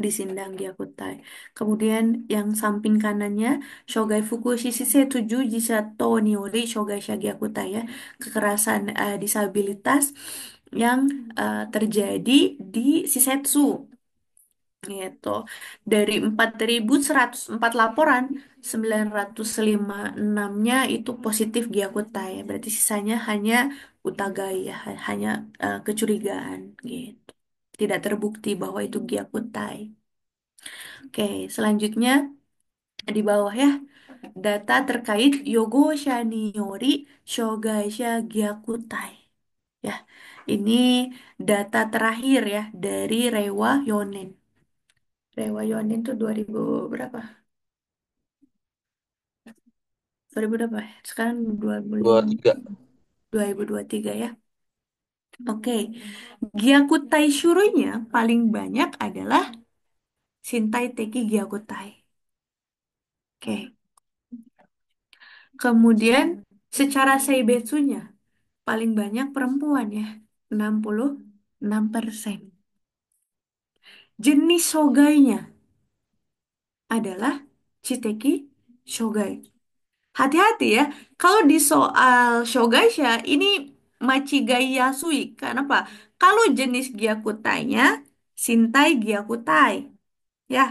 Disindang Gyakutai. Kemudian yang samping kanannya Shogai Fukushi Shisei 7 Jisato Niori Shogai Shagiakutai ya. Kekerasan disabilitas yang terjadi di Shisetsu gitu. Dari 4.104 laporan, 956-nya itu positif Gyakutai ya. Berarti sisanya hanya Utagai ya, hanya kecurigaan gitu. Tidak terbukti bahwa itu Gyakutai. Oke, selanjutnya di bawah ya, data terkait Yogo Shaniori Shogaisha Gyakutai. Ya, ini data terakhir ya dari Rewa Yonen. Rewa Yonen tuh 2000 berapa? 2000 berapa? Sekarang 2 2005, 3. 2023 ya. Oke, Gyakutai Shurunya paling banyak adalah Shintai Teki Gyakutai. Oke, kemudian secara Seibetsunya paling banyak perempuan ya, 66%. Jenis shogainya adalah Shiteki Shogai. Hati-hati ya, kalau di soal Shogaisha ini Machigai Yasui. Kenapa? Kalau jenis Gyakutainya Shintai Gyakutai. Ya,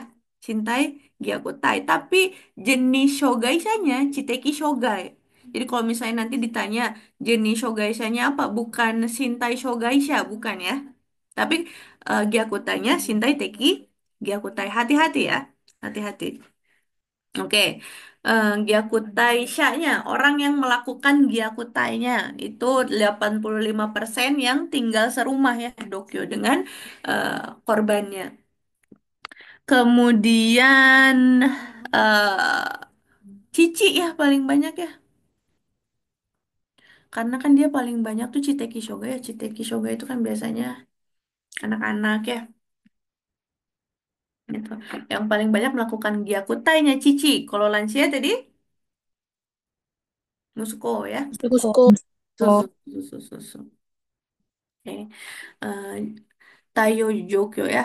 Shintai Gyakutai. Tapi jenis Shogaishanya Chiteki Shogai. Jadi kalau misalnya nanti ditanya jenis Shogaishanya apa? Bukan Shintai Shogaisha, bukan ya. Tapi Gyakutainya Shintai Teki Gyakutai. Hati-hati ya. Hati-hati. Oke, Gyakutai Sha-nya, orang yang melakukan Gyakutainya itu 85% yang tinggal serumah ya, Dokyo dengan eh, korbannya. Kemudian Cici ya paling banyak ya. Karena kan dia paling banyak tuh Chiteki Shoga ya. Chiteki Shoga itu kan biasanya anak-anak ya gitu. Yang paling banyak melakukan gyakutainya Cici. Kalau lansia tadi Musuko ya. Cusco. Susu, susu, susu. Oke. Eh, Tayo Jokyo ya.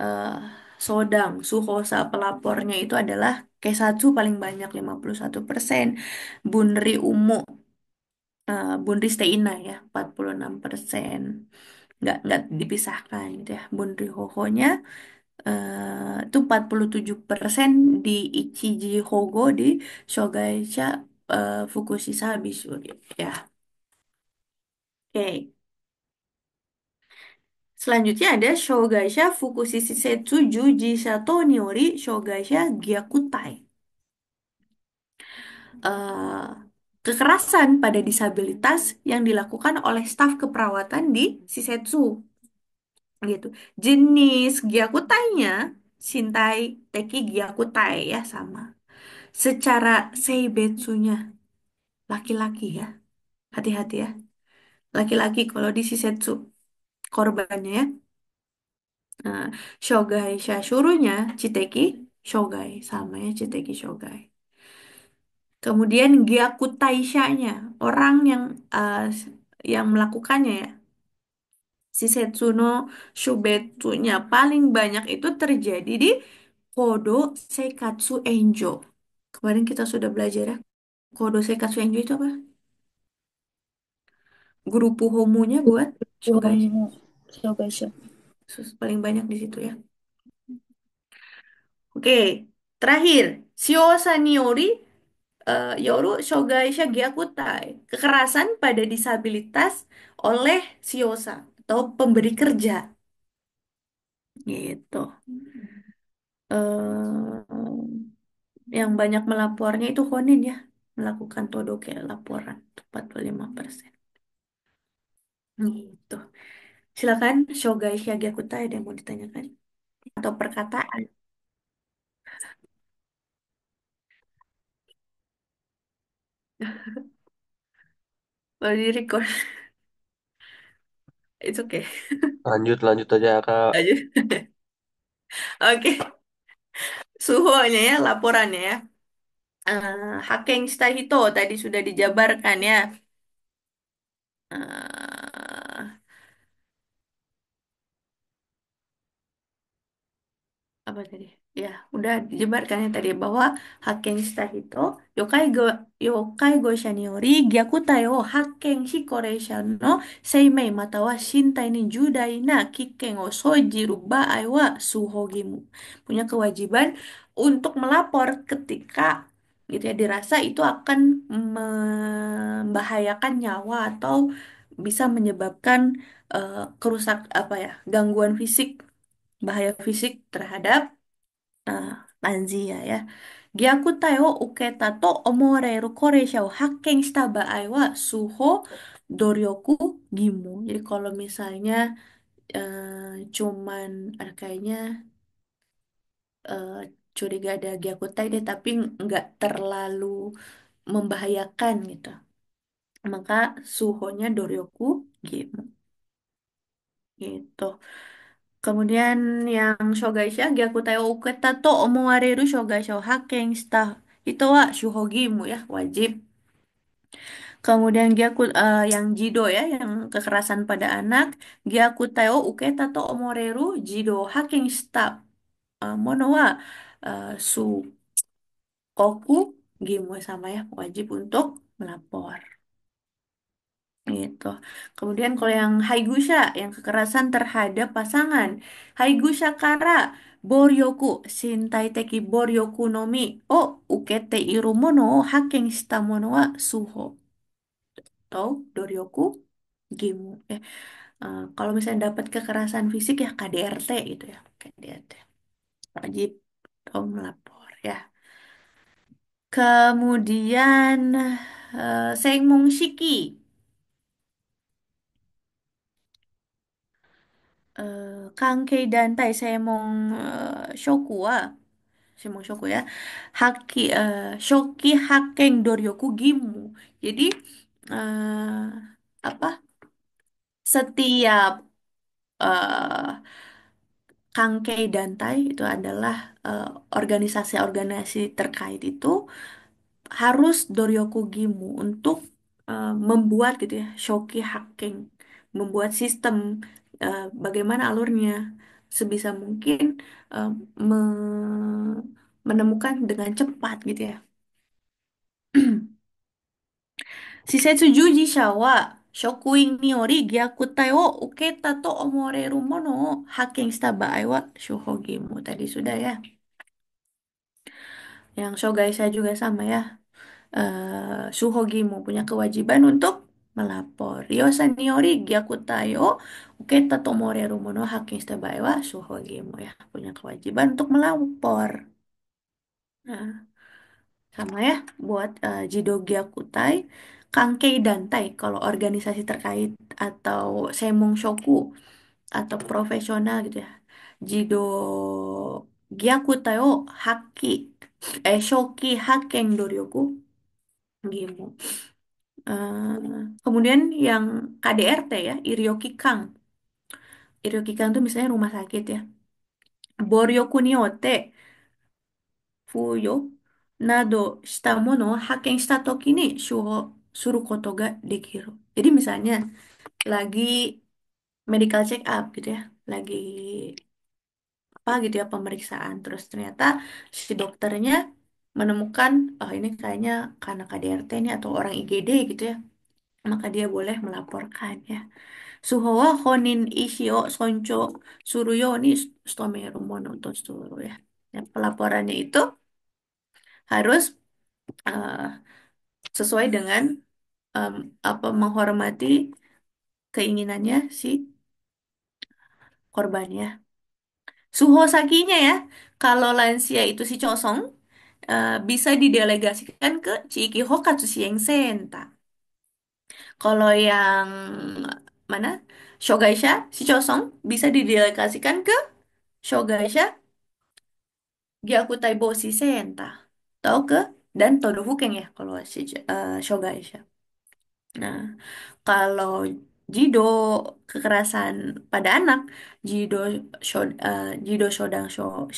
Eh, Sodang, Suhosa pelapornya itu adalah Kesatsu paling banyak 51%. Bunri Umu, Bunri Steina ya 46%. Nggak dipisahkan gitu ya. Bunri Hohonya itu 47% di Ichiji Hogo di Shogaisha Fukushisa Bishuri ya. Oke. Selanjutnya ada Shogaisha Fukushisetsu Juji Sato Niori Shogaisha Gyakutai. Eh, Kekerasan pada disabilitas yang dilakukan oleh staf keperawatan di Shisetsu gitu. Jenis Gyakutainya Shintai Teki Gyakutai ya sama. Secara Seibetsunya laki-laki ya. Hati-hati ya. Laki-laki kalau di Shisetsu korbannya ya. Nah, Shogai Shashurunya Chiteki Shogai sama ya Chiteki Shogai. Kemudian Gyakutaisha-nya orang yang melakukannya ya. Shisetsu no Shubetsu-nya paling banyak itu terjadi di Kodo Seikatsu Enjo. Kemarin kita sudah belajar ya. Kodo Seikatsu Enjo itu apa? Grupu homonya buat Shogai. Kamu Shogaisha. Paling banyak di situ ya. Oke, terakhir, Shiosa Niori Yoru Shogaisha Gyakutai. Kekerasan pada disabilitas oleh Shiosa atau pemberi kerja. Gitu. Eh, yang banyak melapornya itu Honin ya. Melakukan todoke laporan. 45%. Gitu. Silakan Shogaisha Gyakutai ada yang mau ditanyakan. Atau perkataan. Kalau di record. It's okay. Lanjut, lanjut aja, Kak. Aja. Oke. Suhunya ya, laporannya ya. Hakeng Stahito tadi sudah dijabarkan ya. Eh, Apa tadi? Ya, udah dijabarkan ya tadi bahwa Hakeng Stahito Yokai go Shaniori Gyakutai o Hakeng Shikoreisha no Seimei matawa Shintai ni Judai na Kikken o Sojiru Baai wa Suhogimu. Punya kewajiban untuk melapor ketika gitu ya dirasa itu akan membahayakan nyawa atau bisa menyebabkan kerusak apa ya gangguan fisik bahaya fisik terhadap uh, lansia ya. Gyakutai wo uketa to omoreru koreisha wo hakken shita baai wa suho doryoku gimu. Jadi kalau misalnya cuman ada kayaknya eh, curiga ada Gyakutai deh tapi nggak terlalu membahayakan gitu. Maka suhonya doryoku gimu gitu. Kemudian yang Shogaisha Gyakutai o uketa to omowareru Shogaisha o hakken shita itu wa shuhogimu ya wajib. Kemudian yang Jido ya yang kekerasan pada anak Gyakutai o uketa to omoreru Jido hakken shita mono wa sukoku gimu sama ya wajib untuk melapor. Gitu. Kemudian kalau yang Haigusha, yang kekerasan terhadap pasangan. Haigusha kara boryoku, shintai teki boryoku no mi o ukete iru mono o hakken shita mono wa suho. Atau doryoku gimu. Kalau misalnya dapat kekerasan fisik ya KDRT gitu ya. KDRT. Wajib melapor ya. Kemudian Sengmong Shiki. Kankei Dantai Shoku wa Semong Shoku ya Shoki Hakken Doryoku Gimu jadi apa setiap eh Kankei Dantai itu adalah eh, organisasi-organisasi terkait itu harus Doryokugimu untuk membuat gitu ya Shoki hacking, membuat sistem bagaimana alurnya sebisa mungkin eh, menemukan dengan cepat gitu ya. Shisetsu Juji wa shokuin ni ori gyakutai wo uketa to omoreru mono o hacking shita baai wa shuhogimu tadi sudah ya. Yang Shogaisha juga sama ya. Suhogimu punya kewajiban untuk melapor. Ryosa ni ori gyakutai o uketa to omoreru mono hacking shita baai wa shuhogimu ya. Punya kewajiban untuk melapor. Nah, sama ya buat Jido Gyakutai, Kankei Dantai kalau organisasi terkait atau Semong Shoku atau profesional gitu ya. Jido Gyakutai o Haki Shoki Haken Doryoku gitu. Kemudian yang KDRT ya, Iryoki Kang. Iryoki Kang itu misalnya rumah sakit ya. Boryoku ni ote Fuyo などしたものを派遣したときに処方することができる. Jadi misalnya lagi medical check up gitu ya, lagi apa gitu ya pemeriksaan, terus ternyata si dokternya menemukan oh ini kayaknya karena KDRT ini atau orang IGD gitu ya, maka dia boleh melaporkan ya. Suho wa honin ishio soncho suruyo ni stomeru mono to suru ya. Ya, pelaporannya itu harus eh, sesuai dengan em, apa menghormati keinginannya si korbannya. Suho sakinya ya, kalau lansia itu si Chosong bisa didelegasikan ke Chiki Hokatsu Shieng Senta. Kalau yang mana? Shogaisha, si Chosong bisa didelegasikan ke Shogaisha Gyakutai Boshi Senta. Tahu ke? Dan Todo Fuken ya kalau si Shogaisha. Nah, kalau Jido kekerasan pada anak, Jido Shodang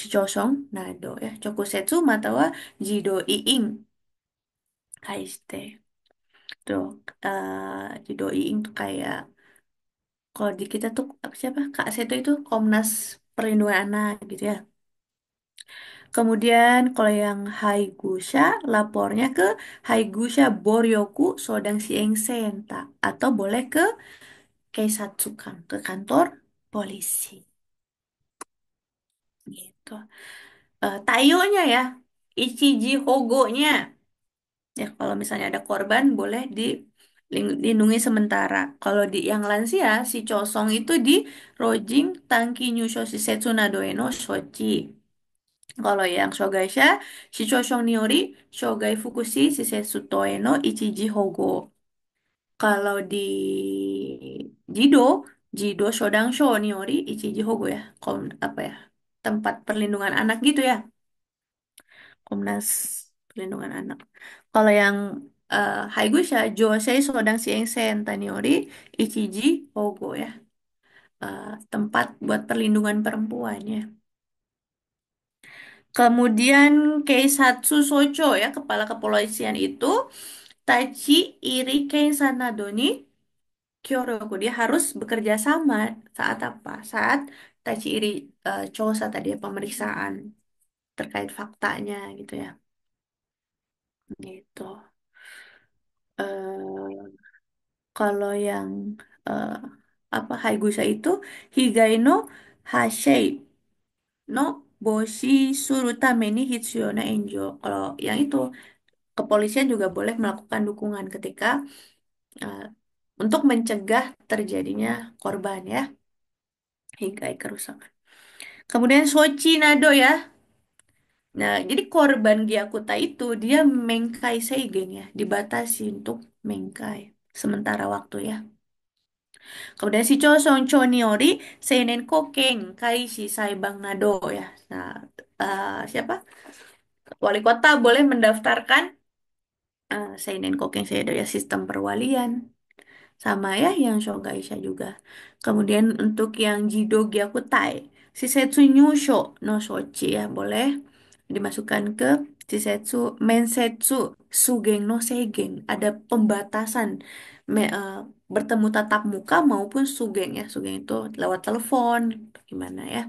Shichosong Nado ya, Chokusetsu Matawa Jido Iing Kaiste. Tuh, Jido Iing tuh kayak kalau di kita tuh apa siapa? Kak Seto itu Komnas Perlindungan Anak gitu ya. Kemudian kalau yang Haigusha lapornya ke Haigusha Boryoku Sodang Sieng Senta atau boleh ke Keisatsukan ke kantor polisi gitu. Tayonya ya, Ichiji Hogonya. Ya kalau misalnya ada korban boleh dilindungi sementara. Kalau di yang lansia si Chosong itu di Rojing Tangki Nyusho Shisetsu Nadoe no Shochi. Kalau yang Shogaisha, si Chosong Niori, Shogai Fukushi Shisetsu Toe no Ichiji Hogo. Kalau di Jido, Jido Shodangsho Niori Ichiji Hogo ya. Apa ya? Tempat perlindungan anak gitu ya. Komnas Perlindungan Anak. Kalau yang Haigusha, Josei Sodang Siensen Taniori Ichiji Hogo ya. Tempat buat perlindungan perempuan ya. Kemudian Keisatsu Socho ya, kepala kepolisian itu Tachi Iri Keisan Nadoni Kyoroko dia harus bekerja sama saat apa? Saat Tachi Iri Chosa tadi ya, pemeriksaan terkait faktanya gitu ya. Gitu. eh Kalau yang eh, apa Haigusa itu Higai no Hashei no Boshi Surutameni Hitsuyona Enjo. Kalau yang itu kepolisian juga boleh melakukan dukungan ketika eh, untuk mencegah terjadinya korban ya, Higai kerusakan. Kemudian Sochi Nado ya. Nah, jadi korban Gyakuta itu dia Mengkai Seigen ya, dibatasi untuk Mengkai sementara waktu ya. Kemudian si Chosong Choniori Seinen Koken Kaishi Saibang Nado ya. Nah, siapa? Wali kota boleh mendaftarkan Seinen Koken Seido ya sistem perwalian Sama ya yang Shogaisha juga. Kemudian untuk yang Jido Gyakutai, Shisetsu Nyusho no Shochi ya boleh dimasukkan ke Shisetsu Mensetsu Sugeng no Seigen. Ada pembatasan bertemu tatap muka maupun Sugeng ya. Sugeng itu lewat telepon, gimana ya.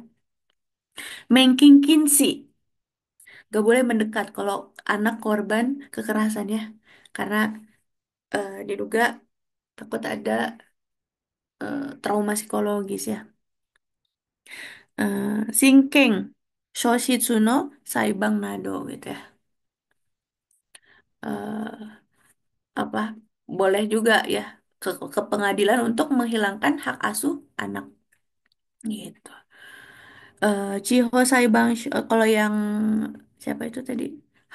Menking Kinshi, gak boleh mendekat kalau anak korban kekerasan ya. Karena diduga takut ada trauma psikologis ya. Shinkeng Shoshitsu no Saibang Nado gitu ya. Eh, apa boleh juga ya ke pengadilan untuk menghilangkan hak asuh anak gitu. Chiho Saibang kalau yang siapa itu tadi?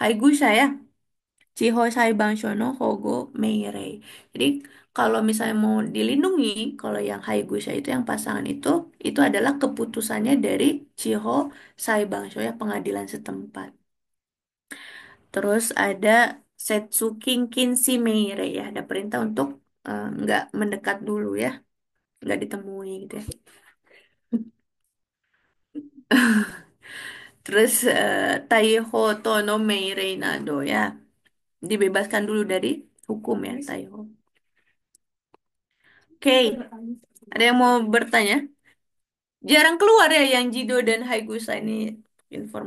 Haigusha ya. Chiho Saibang Shono Hogo Meirei. Jadi kalau misalnya mau dilindungi, kalau yang Haigusha itu yang pasangan itu adalah keputusannya dari Chiho Saibang Sho ya pengadilan setempat. Terus ada Setsuking Kinshi Meirei ya, ada perintah untuk nggak mendekat dulu ya, nggak ditemui gitu ya. Terus Taiho Tono Meirei Nado ya, dibebaskan dulu dari hukum ya Taiho. Oke, ada yang mau bertanya? Jarang keluar ya yang Jido dan Haigusa ini informasi.